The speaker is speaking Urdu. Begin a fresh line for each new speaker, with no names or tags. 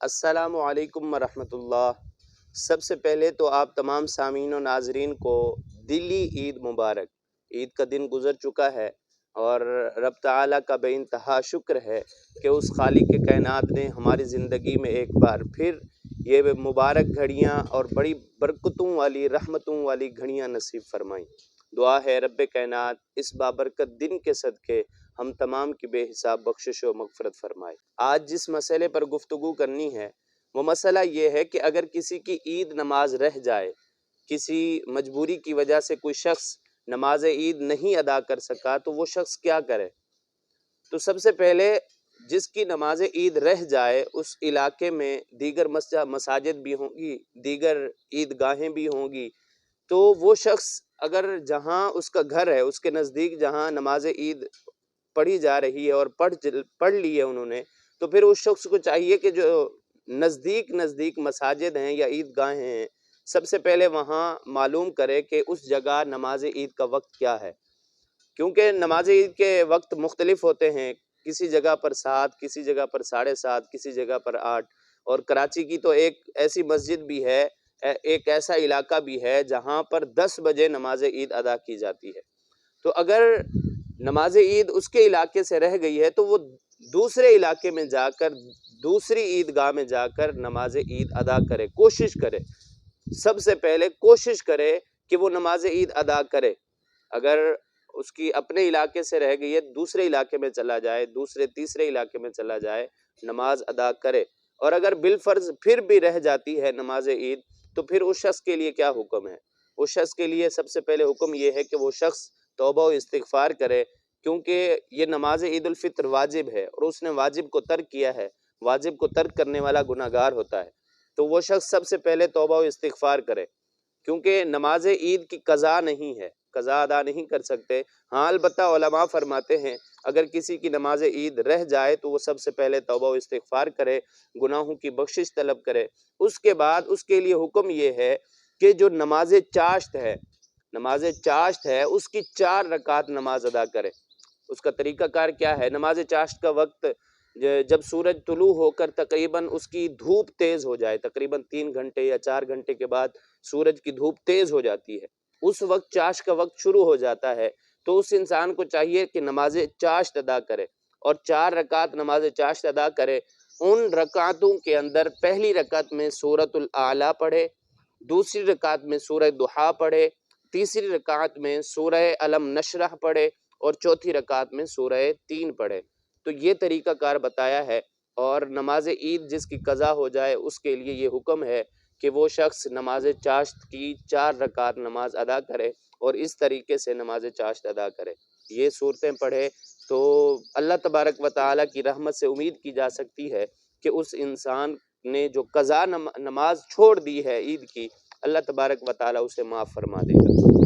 السلام علیکم ورحمۃ اللہ۔ سب سے پہلے تو آپ تمام سامعین و ناظرین کو دلی عید مبارک۔ عید کا دن گزر چکا ہے اور رب تعالیٰ کا بے انتہا شکر ہے کہ اس خالق کائنات نے ہماری زندگی میں ایک بار پھر یہ مبارک گھڑیاں اور بڑی برکتوں والی رحمتوں والی گھڑیاں نصیب فرمائیں۔ دعا ہے رب کائنات اس بابرکت دن کے صدقے ہم تمام کی بے حساب بخشش و مغفرت فرمائے۔ آج جس مسئلے پر گفتگو کرنی ہے وہ مسئلہ یہ ہے کہ اگر کسی کی عید نماز رہ جائے، کسی مجبوری کی وجہ سے کوئی شخص نماز عید نہیں ادا کر سکا تو وہ شخص کیا کرے؟ تو سب سے پہلے جس کی نماز عید رہ جائے اس علاقے میں دیگر مساجد بھی ہوں گی، دیگر عید گاہیں بھی ہوں گی، تو وہ شخص اگر جہاں اس کا گھر ہے اس کے نزدیک جہاں نماز عید پڑھی جا رہی ہے اور پڑھ لی ہے انہوں نے، تو پھر اس شخص کو چاہیے کہ جو نزدیک مساجد ہیں یا عید گاہیں ہیں سب سے پہلے وہاں معلوم کرے کہ اس جگہ نماز عید کا وقت کیا ہے، کیونکہ نماز عید کے وقت مختلف ہوتے ہیں، کسی جگہ پر 7، کسی جگہ پر 7:30، کسی جگہ پر 8، اور کراچی کی تو ایک ایسی مسجد بھی ہے، ایک ایسا علاقہ بھی ہے جہاں پر 10 بجے نماز عید ادا کی جاتی ہے۔ تو اگر نماز عید اس کے علاقے سے رہ گئی ہے تو وہ دوسرے علاقے میں جا کر دوسری عید گاہ میں جا کر نماز عید ادا کرے، کوشش کرے، سب سے پہلے کوشش کرے کہ وہ نماز عید ادا کرے۔ اگر اس کی اپنے علاقے سے رہ گئی ہے دوسرے علاقے میں چلا جائے، دوسرے تیسرے علاقے میں چلا جائے، نماز ادا کرے۔ اور اگر بالفرض پھر بھی رہ جاتی ہے نماز عید تو پھر اس شخص کے لیے کیا حکم ہے؟ اس شخص کے لیے سب سے پہلے حکم یہ ہے کہ وہ شخص توبہ و استغفار کرے، کیونکہ یہ نماز عید الفطر واجب ہے اور اس نے واجب کو ترک کیا ہے، واجب کو ترک کرنے والا گناہگار ہوتا ہے، تو وہ شخص سب سے پہلے توبہ و استغفار کرے، کیونکہ نماز عید کی قضا نہیں ہے، قضا ادا نہیں کر سکتے۔ ہاں البتہ علماء فرماتے ہیں اگر کسی کی نماز عید رہ جائے تو وہ سب سے پہلے توبہ و استغفار کرے، گناہوں کی بخشش طلب کرے، اس کے بعد اس کے لیے حکم یہ ہے کہ جو نماز چاشت ہے اس کی 4 رکعت نماز ادا کرے۔ اس کا طریقہ کار کیا ہے؟ نماز چاشت کا وقت جب سورج طلوع ہو کر تقریباً اس کی دھوپ تیز ہو جائے، تقریباً 3 گھنٹے یا 4 گھنٹے کے بعد سورج کی دھوپ تیز ہو جاتی ہے، اس وقت چاشت کا وقت شروع ہو جاتا ہے، تو اس انسان کو چاہیے کہ نماز چاشت ادا کرے اور 4 رکعت نماز چاشت ادا کرے۔ ان رکعتوں کے اندر پہلی رکعت میں سورۃ الاعلیٰ پڑھے، دوسری رکعت میں سورہ ضحیٰ پڑھے، تیسری رکعت میں سورہ الم نشرح پڑھے اور چوتھی رکعت میں سورہ 3 پڑھے۔ تو یہ طریقہ کار بتایا ہے، اور نماز عید جس کی قضا ہو جائے اس کے لیے یہ حکم ہے کہ وہ شخص نماز چاشت کی 4 رکعت نماز ادا کرے اور اس طریقے سے نماز چاشت ادا کرے۔ یہ صورتیں پڑھے تو اللہ تبارک و تعالیٰ کی رحمت سے امید کی جا سکتی ہے کہ اس انسان نے جو قضا نماز چھوڑ دی ہے عید کی، اللہ تبارک و تعالیٰ اسے معاف فرما دے گا۔